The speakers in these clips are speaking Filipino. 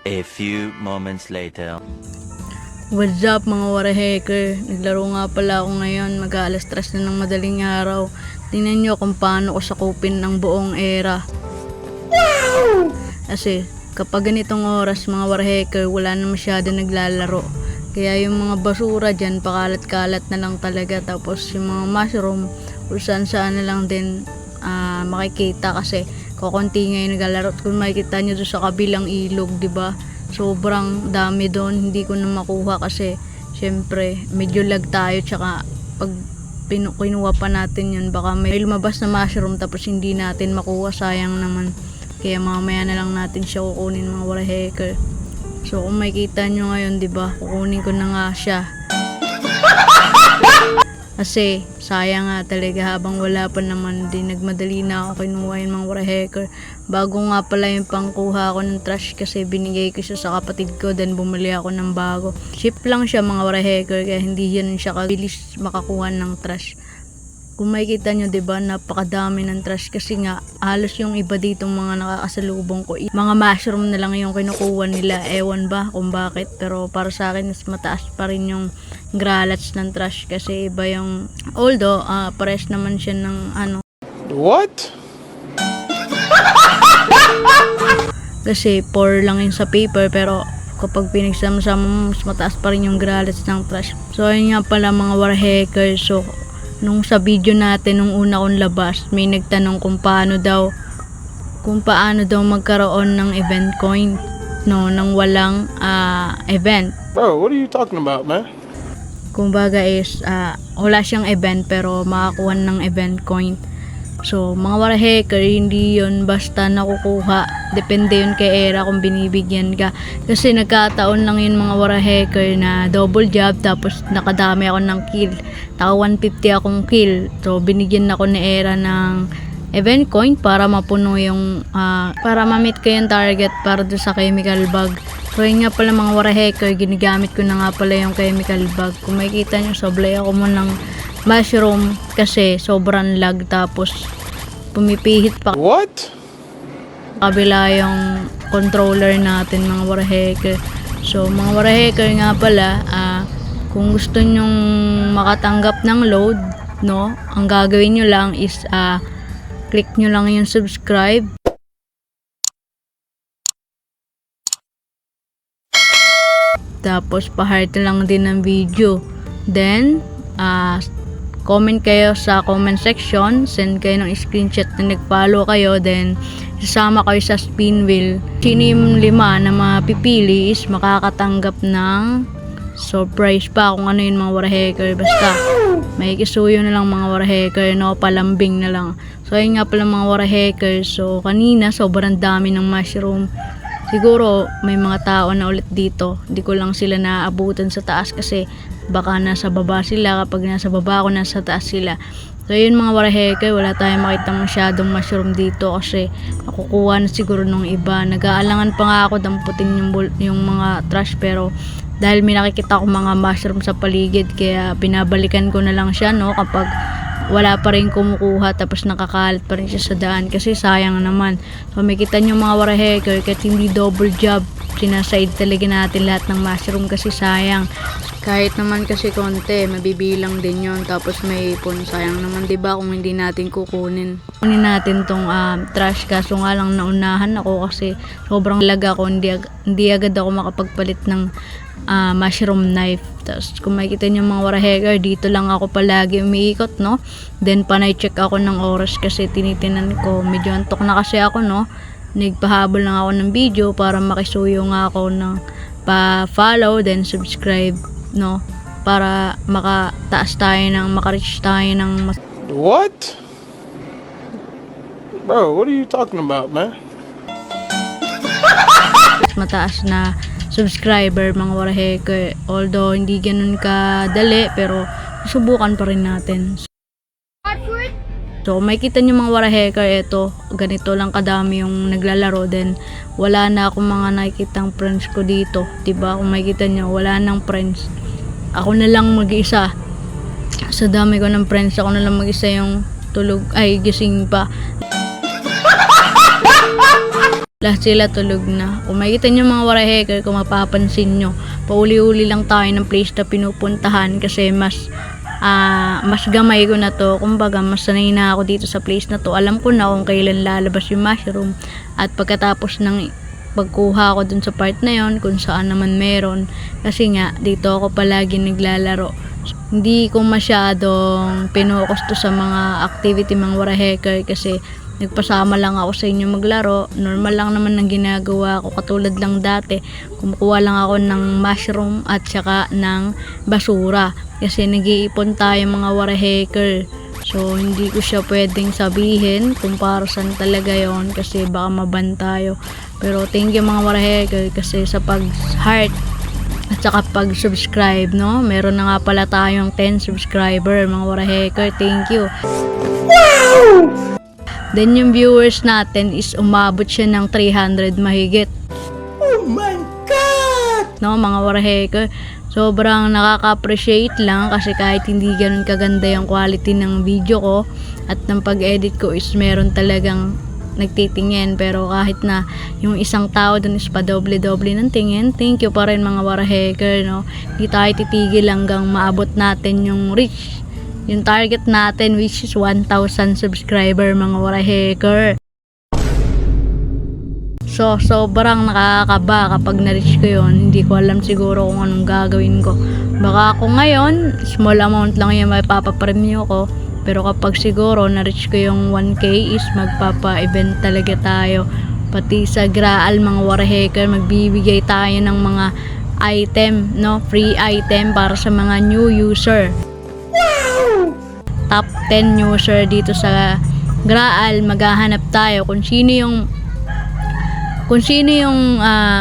A few moments later. What's up mga warahaker? Naglaro nga pala ako ngayon, mag-aalas 3 na ng madaling araw. Tingnan nyo kung paano ko sakupin ng buong era. Kasi kapag ganitong oras mga warahaker, wala na masyado naglalaro. Kaya yung mga basura dyan, pakalat-kalat na lang talaga. Tapos yung mga mushroom, kung saan-saan na lang din makikita kasi kukunti ngayon naglalaro. Kung makikita nyo doon sa kabilang ilog, diba? Sobrang dami doon, hindi ko na makuha kasi syempre medyo lag tayo, tsaka pag kinuha pa natin yun baka may lumabas na mushroom tapos hindi natin makuha, sayang naman. Kaya mamaya na lang natin siya kukunin mga warahaker. So kung makikita nyo ngayon, diba, kukunin ko na nga siya kasi sayang nga talaga, habang wala pa naman din nagmadali na ako kinuha yung mga warahaker. Bago nga pala yung pangkuha ko ng trash kasi binigay ko siya sa kapatid ko, then bumili ako ng bago. Ship lang siya mga warahaker, kaya hindi yan siya kabilis makakuha ng trash. Kung makikita nyo, diba, napakadami ng trash kasi nga halos yung iba dito mga nakakasalubong ko, mga mushroom na lang yung kinukuha nila. Ewan ba kung bakit, pero para sa akin mas mataas pa rin yung gralats ng trash kasi iba yung, although pares naman siya ng What? kasi 4 lang yun sa paper, pero kapag pinagsama-sama mo, mas mataas pa rin yung gralats ng trash. So ayun nga pala mga warahaker. So nung sa video natin, nung una kong labas, may nagtanong kung paano daw magkaroon ng event coin, no, nang walang event. Bro, what are you talking about, man? Kumbaga is wala siyang event pero makakuha ng event coin. So mga warahaker, hindi yun basta nakukuha, depende yun kay Era kung binibigyan ka. Kasi nagkataon lang yun mga warahaker na double job tapos nakadami ako ng kill, naka 150 akong kill. So binigyan ako ni Era ng event coin para mapuno yung para ma-meet ko yung target para do sa chemical bag. So yun nga pala mga warahaker, ginagamit ko na nga pala yung chemical bag. Kung makikita nyo, soblay ako mo ng mushroom kasi sobrang lag, tapos pumipihit pa What? kabila yung controller natin mga warahaker. So mga warahaker nga pala, kung gusto nyong makatanggap ng load, no, ang gagawin nyo lang is click nyo lang yung subscribe, tapos pa-heart lang din ng video, then comment kayo sa comment section, send kayo ng screenshot na nag-follow kayo, then sasama kayo sa spin wheel. Sino yung 5 na mapipili is makakatanggap ng surprise pa, kung ano yun mga warahaker. Basta may kisuyo na lang mga warahaker, no, palambing na lang. So ayun nga pala mga warahaker. So kanina sobrang dami ng mushroom. Siguro may mga tao na ulit dito, hindi ko lang sila naaabutan sa taas kasi baka nasa baba sila. Kapag nasa baba ako, nasa taas sila. So yun mga warahaker, wala tayong makita masyadong mushroom dito kasi nakukuha na siguro nung iba. Nag-aalangan pa nga ako damputin yung mga trash, pero dahil may nakikita ko mga mushroom sa paligid, kaya binabalikan ko na lang siya, no, kapag wala pa rin kumukuha tapos nakakalat pa rin siya sa daan kasi sayang naman. So makikita nyo mga warahaker, kahit hindi double job, sinaside talaga natin lahat ng mushroom kasi sayang. Kahit naman kasi konti, mabibilang din yon, tapos may ipon, sayang naman, diba, kung hindi natin kukunin. Kunin natin tong trash, kaso nga lang naunahan ako kasi sobrang lag ako, hindi agad ako makapagpalit ng mushroom knife. Tapos kung makikita nyo mga warahaker, dito lang ako palagi umiikot, no, then panay check ako ng oras kasi tinitinan ko, medyo antok na kasi ako, no. Nagpahabol lang ako ng video para makisuyo nga ako ng pa-follow then subscribe, no, para makataas tayo maka-reach tayo ng What? Bro, what are you talking about, man? mataas na subscriber mga warahaker. Although hindi ganun kadali, pero susubukan pa rin natin. So makikita nyo mga warahaker, eto, ganito lang kadami yung naglalaro, then wala na akong mga nakikitang friends ko dito, diba? Kung makikita nyo, wala nang friends, ako na lang mag-isa. Sa dami ko ng friends, ako na lang mag-isa yung gising pa. lahat sila tulog na. Kung makikita nyo mga waray hacker, kung mapapansin nyo, pauli-uli lang tayo ng place na pinupuntahan kasi mas gamay ko na to. Kumbaga, mas sanay na ako dito sa place na to. Alam ko na kung kailan lalabas yung mushroom. At pagkatapos ng pagkuha ko dun sa part na yon, kung saan naman meron. Kasi nga, dito ako palagi naglalaro. So, hindi ko masyadong pinukus to sa mga activity mga waray hacker kasi nagpasama lang ako sa inyo maglaro. Normal lang naman ang ginagawa ko. Katulad lang dati, kumukuha lang ako ng mushroom at saka ng basura. Kasi nag-iipon tayo mga waray hacker. So, hindi ko siya pwedeng sabihin kung para saan talaga yon kasi baka maban tayo. Pero thank you mga waray hacker kasi sa pag-heart at saka pag-subscribe, no? Meron na nga pala tayong 10 subscriber mga waray hacker. Thank you. Wow! Then yung viewers natin is umabot siya ng 300 mahigit. Oh my God! No, mga waray hacker. Sobrang nakaka-appreciate lang kasi kahit hindi ganun kaganda yung quality ng video ko at ng pag-edit ko is meron talagang nagtitingin. Pero kahit na yung isang tao dun is padoble-doble ng tingin, thank you pa rin mga waray hacker, no? Hindi tayo titigil hanggang maabot natin yung reach. Yung target natin which is 1,000 subscriber mga waray hacker. So, sobrang nakakaba kapag na-reach ko yun. Hindi ko alam siguro kung anong gagawin ko. Baka ako ngayon, small amount lang yung mapapapremyo ko. Pero kapag siguro na-reach ko yung 1K is magpapa-event talaga tayo. Pati sa Graal mga waray hacker, magbibigay tayo ng mga item, no? Free item para sa mga new user. Top 10 user dito sa Graal, maghahanap tayo kung sino yung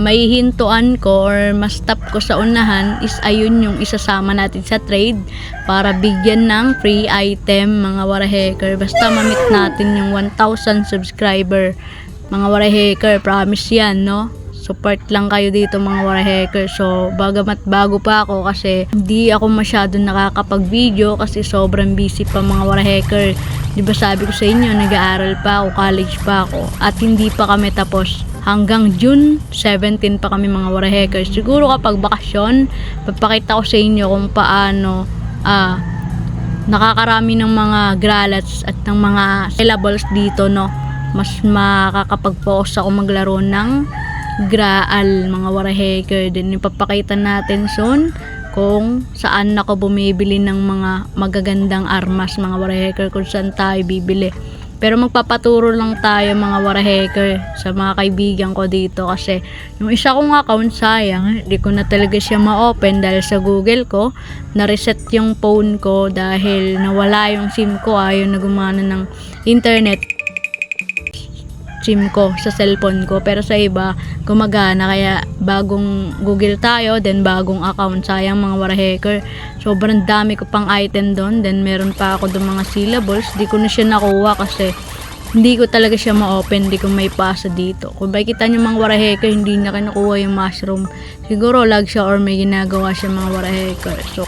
maihintuan ko or mas top ko sa unahan is ayun yung isasama natin sa trade para bigyan ng free item mga waray hacker. Basta ma-meet natin yung 1,000 subscriber mga waray hacker, promise yan, no? Support lang kayo dito mga waray hacker. So, bagamat bago pa ako kasi hindi ako masyadong nakakapag-video kasi sobrang busy pa mga waray hacker. Diba sabi ko sa inyo, nag-aaral pa ako, college pa ako at hindi pa kami tapos. Hanggang June 17 pa kami mga waray hacker. Siguro kapag bakasyon, papakita ko sa inyo kung paano nakakarami ng mga gralats at ng mga syllables dito, no? Mas makakapag-focus ako maglaro ng Graal mga waray hacker. Din ipapakita natin soon kung saan ako bumibili ng mga magagandang armas mga waray hacker, kung saan tayo bibili. Pero magpapaturo lang tayo mga waray hacker sa mga kaibigan ko dito kasi yung isa kong account sayang, hindi ko na talaga siya ma-open dahil sa Google ko na-reset yung phone ko dahil nawala yung SIM ko, ayaw na gumana ng internet SIM ko sa cellphone ko. Pero sa iba gumagana, kaya bagong Google tayo, then bagong account. Sayang mga waray hacker, sobrang dami ko pang item doon, then meron pa ako doon mga syllables. Di ko na siya nakuha kasi hindi ko talaga siya ma-open, di ko may pasa dito. Kung makikita nyo mga waray hacker, hindi na kinukuha yung mushroom, siguro lag siya or may ginagawa siya mga waray hacker. So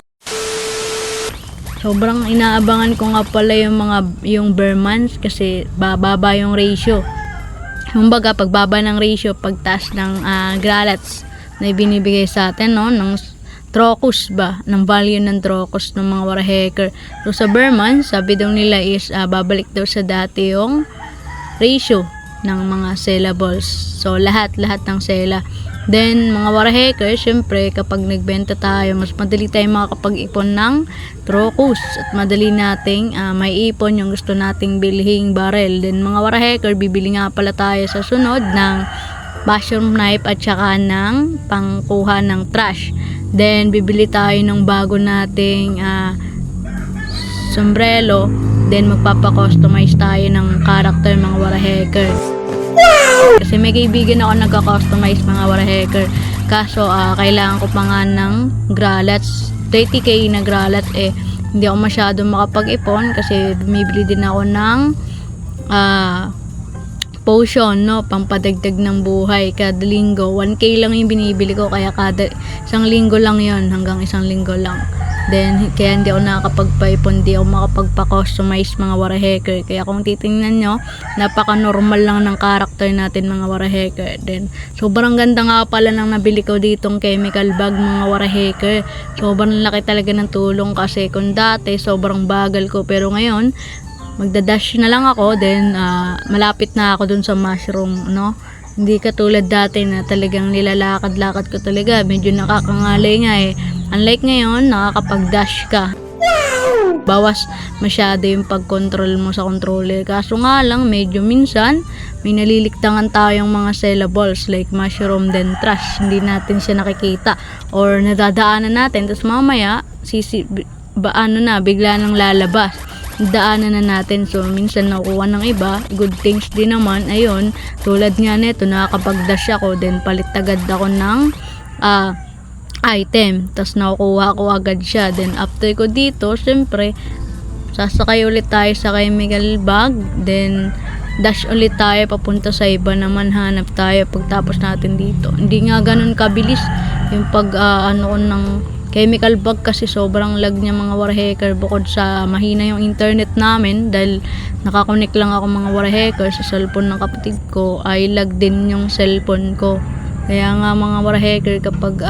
sobrang inaabangan ko nga pala yung Bermans kasi bababa yung ratio. Kumbaga, pagbaba ng ratio, pagtaas ng gralats na ibinibigay sa atin, no? Ng Trocus ba? Ng value ng Trocus ng mga waray hacker. So, sa Berman, sabi daw nila is babalik daw sa dati yung ratio ng mga syllables. So, lahat ng sela. Then, mga waray hacker, syempre, kapag nagbenta tayo, mas madali tayong makakapag-ipon ng Trocus at madali nating may ipon yung gusto nating bilhing barrel. Then, mga waray hacker, bibili nga pala tayo sa sunod ng mushroom knife at saka ng pangkuha ng trash. Then, bibili tayo ng bago nating sombrero. Then, magpapa-customize tayo ng character mga waray hacker. Kasi may kaibigan ako nagka-customize mga waray hacker. Kaso kailangan ko pa nga ng gralats, 30k na gralats hindi ako masyado makapag-ipon kasi bumibili din ako ng potion, no, pampadagdag ng buhay kada linggo. 1k lang yung binibili ko kaya kada isang linggo lang yon, hanggang isang linggo lang. Then, kaya hindi ako nakakapagpa-ipon, hindi ako makapagpa-customize mga wara hacker. Kaya kung titingnan nyo, napaka-normal lang ng character natin mga wara hacker. Then, sobrang ganda nga pala nang nabili ko ditong chemical bag mga wara hacker. Sobrang laki talaga ng tulong kasi kung dati sobrang bagal ko. Pero ngayon, magdadash na lang ako. Then, malapit na ako dun sa mushroom, no? Hindi katulad dati na talagang nilalakad-lakad ko talaga. Medyo nakakangalay nga eh. Unlike ngayon, nakakapag-dash ka. Bawas masyado yung pag-control mo sa controller. Kaso nga lang, medyo minsan, may naliliktangan tayong mga sellables like mushroom then trash. Hindi natin siya nakikita or nadadaanan natin. Tapos mamaya, bigla nang lalabas. Daanan na natin. So, minsan nakukuha ng iba. Good things din naman. Ayun, tulad nga nito, nakakapag-dash ako. Then, palit agad ako ng item. Tapos, nakukuha ko agad siya. Then, after ko dito, syempre, sasakay ulit tayo sa chemical bag. Then, dash ulit tayo. Papunta sa iba naman. Hanap tayo pagtapos natin dito. Hindi nga ganun kabilis yung ng chemical bag kasi sobrang lag niya mga wara hacker bukod sa mahina yung internet namin dahil nakakonek lang ako mga wara hacker sa cellphone ng kapatid ko ay lag din yung cellphone ko. Kaya nga mga wara hacker kapag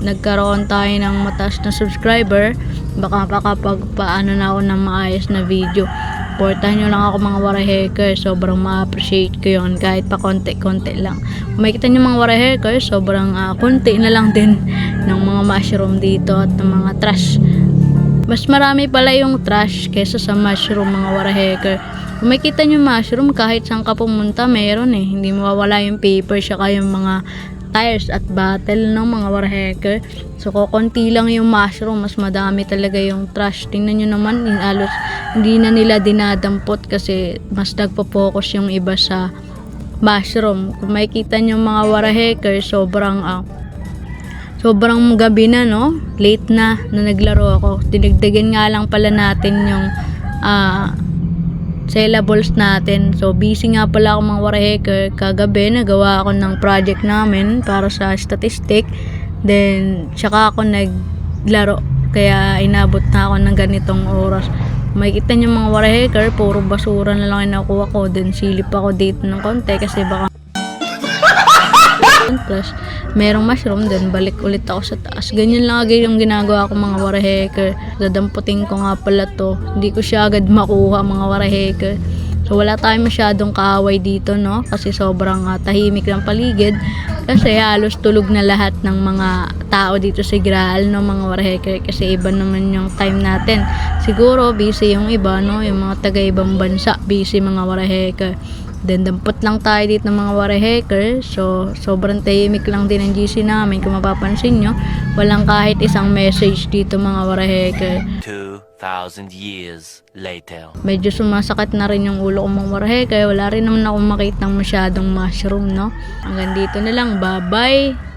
nagkaroon tayo ng mataas na subscriber baka paano na ako ng maayos na video. Supportahan nyo lang ako mga wara hacker. Sobrang ma-appreciate ko yun kahit pa konti-konti lang. Kung makikita nyo mga wara hacker, sobrang konti na lang din ng mga mushroom dito at ng mga trash. Mas marami pala yung trash kesa sa mushroom mga wara hacker. Kung makikita nyo mushroom, kahit saan ka pumunta, meron eh. Hindi mawawala yung paper, saka yung mga tires at bottle ng mga wara hacker. So, konti lang yung mushroom, mas madami talaga yung trash. Tingnan nyo naman, hindi na nila dinadampot kasi mas nagpo-focus yung iba sa mushroom. Kung makikita nyo mga wara hacker, sobrang gabi na, no? Late na naglaro ako. Dinagdagan nga lang pala natin yung sellables natin. So, busy nga pala ako mga wara hacker. Kagabi, nagawa ako ng project namin para sa statistic. Then, tsaka ako naglaro. Kaya, inabot na ako ng ganitong oras. Makikita niyo mga wara hacker, puro basura na lang yung nakuha ko. Then, silip ako dito ng konti kasi baka plus, merong mushroom, then balik ulit ako sa taas. Ganyan lang agad yung ginagawa ko mga wara hacker. Dadamputin ko nga pala to. Hindi ko siya agad makuha mga wara hacker. So wala tayong masyadong kaaway dito, no? Kasi sobrang tahimik ng paligid. Kasi halos tulog na lahat ng mga tao dito sa Graal, no? Mga wara hacker. Kasi iba naman yung time natin. Siguro busy yung iba, no? Yung mga taga-ibang bansa, busy mga wara hacker. Then, dampot lang tayo dito ng mga wara hacker. So, sobrang tahimik lang din ang GC namin. Kung mapapansin nyo, walang kahit isang message dito mga wara hacker. 2,000 years later. Medyo sumasakit na rin yung ulo ko mga wara hacker. Wala rin naman akong makitang masyadong mushroom, no? Hanggang dito na lang. Bye-bye!